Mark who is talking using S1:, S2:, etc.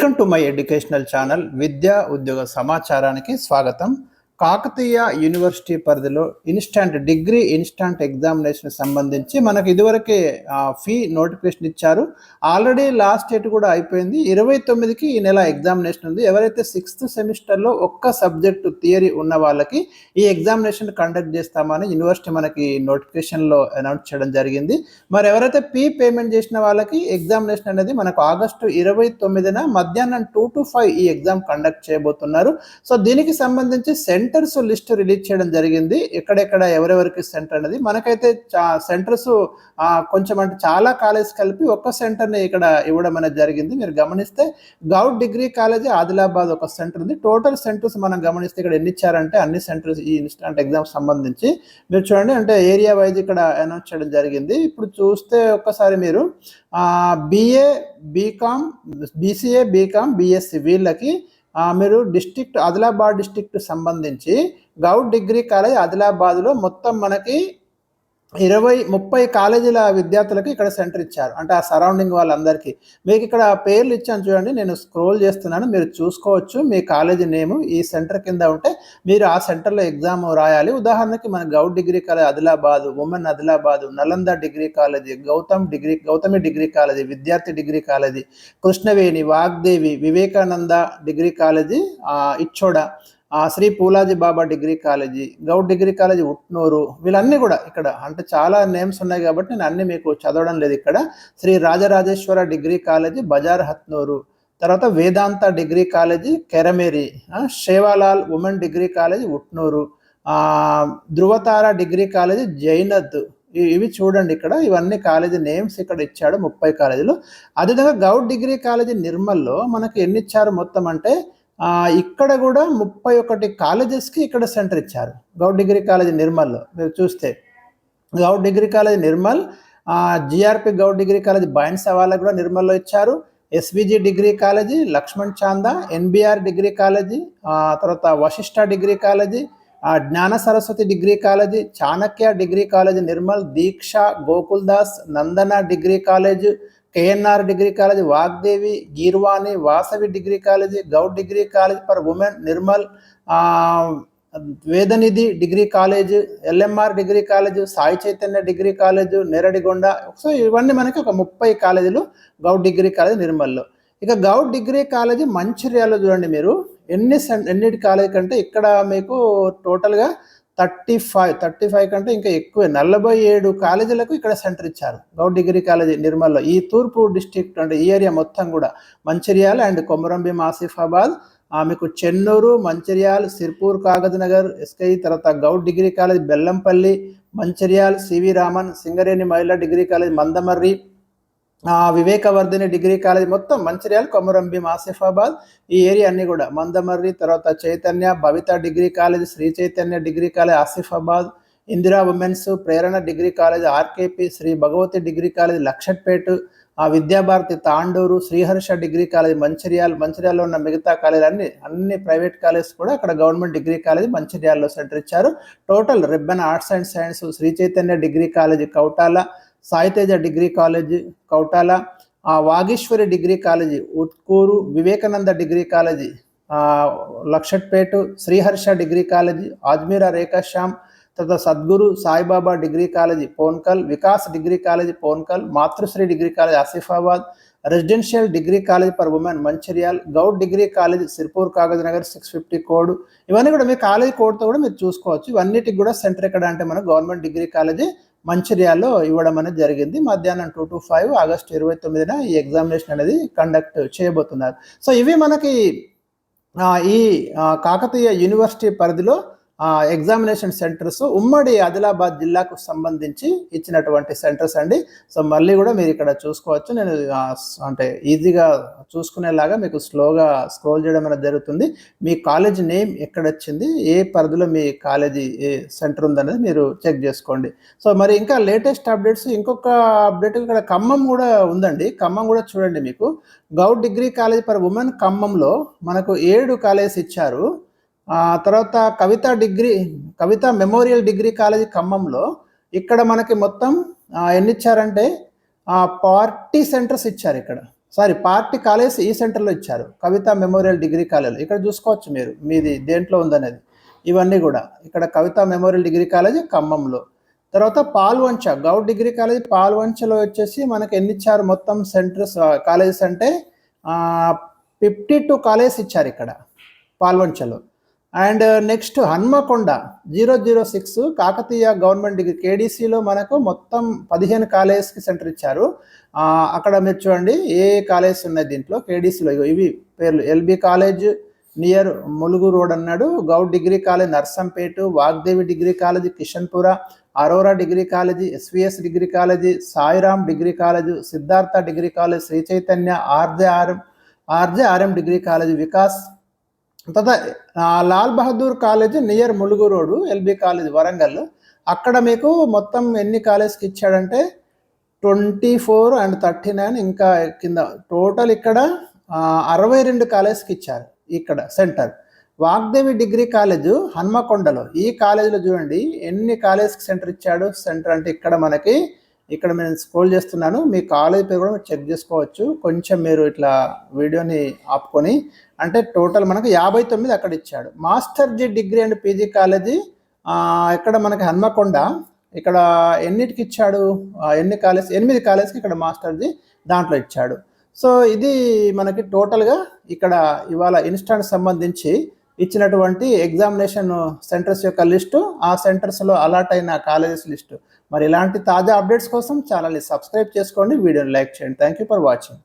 S1: Welcome to my educational channel విద్యా ఉద్యోగ సమాచారానికి స్వాగతం. కాకతీయ యూనివర్సిటీ పరిధిలో డిగ్రీ ఇన్స్టాంట్ ఎగ్జామినేషన్ సంబంధించి మనకు ఇదివరకే ఫీ నోటిఫికేషన్ ఇచ్చారు. ఆల్రెడీ లాస్ట్ డేట్ కూడా అయిపోయింది. 29కి ఈ నెల ఎగ్జామినేషన్ ఉంది. ఎవరైతే 6th సెమిస్టర్లో ఒక్క సబ్జెక్టు థియరీ ఉన్న వాళ్ళకి ఈ ఎగ్జామినేషన్ కండక్ట్ చేస్తామని యూనివర్సిటీ మనకి నోటిఫికేషన్లో అనౌన్స్ చేయడం జరిగింది. మరి ఎవరైతే పేమెంట్ చేసిన వాళ్ళకి ఎగ్జామినేషన్ అనేది మనకు ఆగస్టు 29న మధ్యాహ్నం 2 to 5 ఈ ఎగ్జామ్ కండక్ట్ చేయబోతున్నారు. సో దీనికి సంబంధించి సెంటర్స్ లిస్ట్ రిలీజ్ చేయడం జరిగింది. ఎక్కడెక్కడ ఎవరెవరికి సెంటర్ అనేది మనకైతే సెంటర్స్ కొంచెం అంటే చాలా కాలేజ్ కలిపి ఒక్క సెంటర్ని ఇక్కడ ఇవ్వడం అనేది జరిగింది. మీరు గమనిస్తే గౌట్ డిగ్రీ కాలేజ్ ఆదిలాబాద్ ఒక సెంటర్ ఉంది. టోటల్ సెంటర్స్ మనం గమనిస్తే ఇక్కడ ఎన్ని ఇచ్చారంటే అన్ని సెంటర్స్ ఈ ఇన్స్టాంట్ ఎగ్జామ్ సంబంధించి మీరు చూడండి, అంటే ఏరియా వైజ్ ఇక్కడ అనౌన్స్ చేయడం జరిగింది. ఇప్పుడు చూస్తే ఒక్కసారి మీరు BA BCom BCA BCom BSc వీళ్ళకి మీరు ఆదిలాబాద్ డిస్ట్రిక్ట్ సంబంధించి గౌట్ డిగ్రీ కాలేజ్ ఆదిలాబాద్లో మొత్తం మనకి 20-30 కాలేజీల విద్యార్థులకి ఇక్కడ సెంటర్ ఇచ్చారు. అంటే ఆ సరౌండింగ్ వాళ్ళందరికీ మీకు ఇక్కడ పేర్లు ఇచ్చాను చూడండి. నేను స్క్రోల్ చేస్తున్నాను, మీరు చూసుకోవచ్చు. మీ కాలేజీ నేము ఈ సెంటర్ కింద ఉంటే మీరు ఆ సెంటర్లో ఎగ్జామ్ రాయాలి. ఉదాహరణకి మన govt degree college Adilabad, women Adilabad, Nalanda degree college, Gautami degree college, Vidyarthi degree college, Krishnaveni, Vagdevi, Vivekananda degree college Ichoda, Shri Pulaji Baba degree college, govt degree college Utnoor, వీళ్ళన్నీ కూడా ఇక్కడ అంటే చాలా నేమ్స్ ఉన్నాయి కాబట్టి నేను అన్ని మీకు చదవడం లేదు. ఇక్కడ శ్రీ రాజరాజేశ్వర డిగ్రీ కాలేజీ బజార్ హత్నూరు, తర్వాత Vedanta degree college Kerameri, Sevalal women degree college Utnoor, Dhruvatara degree college Jainad. ఇవి చూడండి ఇక్కడ ఇవన్నీ కాలేజీ నేమ్స్ ఇక్కడ ఇచ్చాడు 30 కాలేజీలు. అదేవిధంగా గౌట్ డిగ్రీ కాలేజీ నిర్మల్లో మనకి ఎన్ని ఇచ్చారు మొత్తం అంటే ఇక్కడ కూడా 31 కాలేజెస్కి ఇక్కడ సెంటర్ ఇచ్చారు. గౌట్ డిగ్రీ కాలేజీ నిర్మల్లో మీరు చూస్తే govt degree college Nirmal, GRP govt degree college Bainsawala కూడా నిర్మల్లో ఇచ్చారు. SVG degree college Laxman Chanda, NBR degree college, తర్వాత Vasishtha degree college, Gnana Saraswati degree college, Chanakya degree college Nirmal, Deeksha, Gokuldas, Nandana degree college, KNR degree college, Vagdevi, Girvani, Vasavi degree college, govt degree college for women Nirmal, Vedanidhi degree college, LMR degree college, Sai Chaitanya degree college, Neradigonda. So ఇవన్నీ మనకి ఒక 30 కాలేజీలు govt degree college నిర్మల్లో. ఇక govt degree college మంచిర్యాలలో చూడండి మీరు ఎన్నిటి college కంటే ఇక్కడ మీకు టోటల్గా 35 కంటే ఇంకా ఎక్కువ 47 కాలేజీలకు ఇక్కడ సెంటర్ ఇచ్చారు గౌట్ డిగ్రీ కాలేజీ నిర్మల్లో. ఈ తూర్పు డిస్ట్రిక్ట్ అంటే ఈ ఏరియా మొత్తం కూడా మంచిర్యాల అండ్ కొమరంభీం ఆసిఫాబాద్, మీకు చెన్నూరు, మంచిర్యాల్, సిర్పూర్, కాగజ్ నగర్, SKI, తర్వాత govt degree college Bellampalli, Mancherial, CV Raman, Singareni Mahila degree college Mandamarri, Vivekavardhini degree college మొత్తం మంచిర్యాల, కొమరంభీం ఆసిఫాబాద్ ఈ ఏరియా అన్ని కూడా మందమర్రి, తర్వాత Chaitanya Bhavitha degree college, Shri Chaitanya degree college Asifabad, Indira women's, Prerana degree college RKP, Shri Bhagavathi degree college Luxettipet, Vidyabharathi Tandur, Sriharsha degree college మంచిర్యాలలో ఉన్న మిగతా కాలేజ్ అన్ని ప్రైవేట్ కాలేజ్ కూడా అక్కడ గవర్నమెంట్ డిగ్రీ కాలేజ్ మంచిర్యాలలో సెంటర్ ఇచ్చారు. Total ribbon arts and science, Shri Chaitanya degree college Kautala, Saiteja degree college Kautala, Vageshwari degree college Utkur, Vivekananda degree college Luxettipet, Sriharsha degree college Ajmeera రేఖాశ్యామ్, తర్వాత Sadguru Saibaba degree college Ponkal, Vikas degree college Ponkal, Matrusri degree college Asifabad, residential degree college for women Mancherial, govt degree college Sirpur Kagaz Nagar 650 code. ఇవన్నీ కూడా మీ college కోడ్తో కూడా మీరు చూసుకోవచ్చు. ఇవన్నిటికి కూడా centre ఎక్కడ అంటే మన గవర్నమెంట్ డిగ్రీ కాలేజీ మంచిర్యాల్లో ఇవ్వడం అనేది జరిగింది. మధ్యాహ్నం 2 to 5 ఆగస్టు 29న ఈ ఎగ్జామినేషన్ అనేది కండక్ట్ చేయబోతున్నారు. సో ఇవి మనకి ఈ కాకతీయ యూనివర్సిటీ పరిధిలో ఎగ్జామినేషన్ సెంటర్స్ ఉమ్మడి ఆదిలాబాద్ జిల్లాకు సంబంధించి ఇచ్చినటువంటి సెంటర్స్ అండి. సో మళ్ళీ కూడా మీరు ఇక్కడ చూసుకోవచ్చు. నేను అంటే ఈజీగా చూసుకునేలాగా మీకు స్లోగా స్క్రోల్ చేయడం అనేది జరుగుతుంది. మీ కాలేజ్ నేమ్ ఎక్కడ వచ్చింది, ఏ పరిధిలో మీ కాలేజీ సెంటర్ ఉందనేది మీరు చెక్ చేసుకోండి. సో మరి ఇంకా లేటెస్ట్ అప్డేట్స్, ఇంకొక అప్డేట్ ఇక్కడ ఖమ్మం కూడా ఉందండి. ఖమ్మం కూడా చూడండి, మీకు govt degree college for women ఖమ్మంలో మనకు 7 కాలేజెస్ ఇచ్చారు. తర్వాత కవిత మెమోరియల్ డిగ్రీ కాలేజీ ఖమ్మంలో ఇక్కడ మనకి మొత్తం ఎన్ని ఇచ్చారంటే 40 సెంటర్స్ ఇచ్చారు ఇక్కడ. పార్టీ కాలేజ్ ఈ సెంటర్లో ఇచ్చారు, కవిత మెమోరియల్ డిగ్రీ కాలేజ్. ఇక్కడ చూసుకోవచ్చు మీరు మీది దేంట్లో ఉందనేది. ఇవన్నీ కూడా ఇక్కడ కవిత మెమోరియల్ డిగ్రీ కాలేజ్ ఖమ్మంలో. తర్వాత పాల్వంచ గౌడ్ డిగ్రీ కాలేజ్ పాల్వంచలో వచ్చేసి మనకి ఎన్ని ఇచ్చారు మొత్తం సెంటర్స్ కాలేజెస్ అంటే 52 కాలేజెస్ ఇచ్చారు ఇక్కడ పాల్వంచలో. And next Hanamkonda 006 Kakatiya government degree కేడీసీలో మనకు మొత్తం 15 కాలేజెస్కి సెంటర్ ఇచ్చారు. అక్కడ మీరు చూడండి ఏ కాలేజెస్ ఉన్నాయి దీంట్లో కేడీసీలో. ఇవి పేర్లు LB college near Mulugu road అన్నాడు, Goud degree college Narsampet, Vagdevi degree college Kishanpura, Arora degree college, SVS degree college, Sairam degree college, Siddhartha degree college, Shri Chaitanya, RJRM degree college Vikas. తర్వాత Lal Bahadur college near Mulugu road LB college Warangal. అక్కడ మీకు మొత్తం ఎన్ని కాలేజ్కి ఇచ్చాడంటే 24 అండ్ 39 ఇంకా కింద టోటల్ ఇక్కడ 62 కాలేజ్కి ఇచ్చారు ఇక్కడ సెంటర్. వాగ్దేవి డిగ్రీ కాలేజ్ హన్మకొండలో, ఈ కాలేజీలో చూడండి ఎన్ని కాలేజ్కి సెంటర్ ఇచ్చాడు. సెంటర్ అంటే ఇక్కడ నేను స్క్రోల్ చేస్తున్నాను, మీ కాలేజ్ పేరు కూడా మీరు చెక్ చేసుకోవచ్చు. కొంచెం మీరు ఇట్లా వీడియోని ఆపుకొని, అంటే టోటల్ మనకు 59 అక్కడ ఇచ్చాడు. Master ji degree and PG college ఇక్కడ మనకి హన్మకొండ, ఇక్కడ ఎన్నిటికి ఇచ్చాడు, ఎన్ని కాలేజ్ 8 కాలేజ్కి ఇక్కడ మాస్టర్ జీ దాంట్లో ఇచ్చాడు. సో ఇది మనకి టోటల్గా ఇక్కడ ఇవాళ ఇన్స్టాంట్ సంబంధించి ఇచ్చినటువంటి ఎగ్జామినేషన్ సెంటర్స్ యొక్క లిస్టు, ఆ సెంటర్స్లో అలాట్ అయిన కాలేజెస్ లిస్టు. మరి ఇలాంటి తాజా అప్డేట్స్ కోసం ఛానల్ని సబ్స్క్రైబ్ చేసుకోండి, వీడియోని లైక్ చేయండి. Thank you for watching.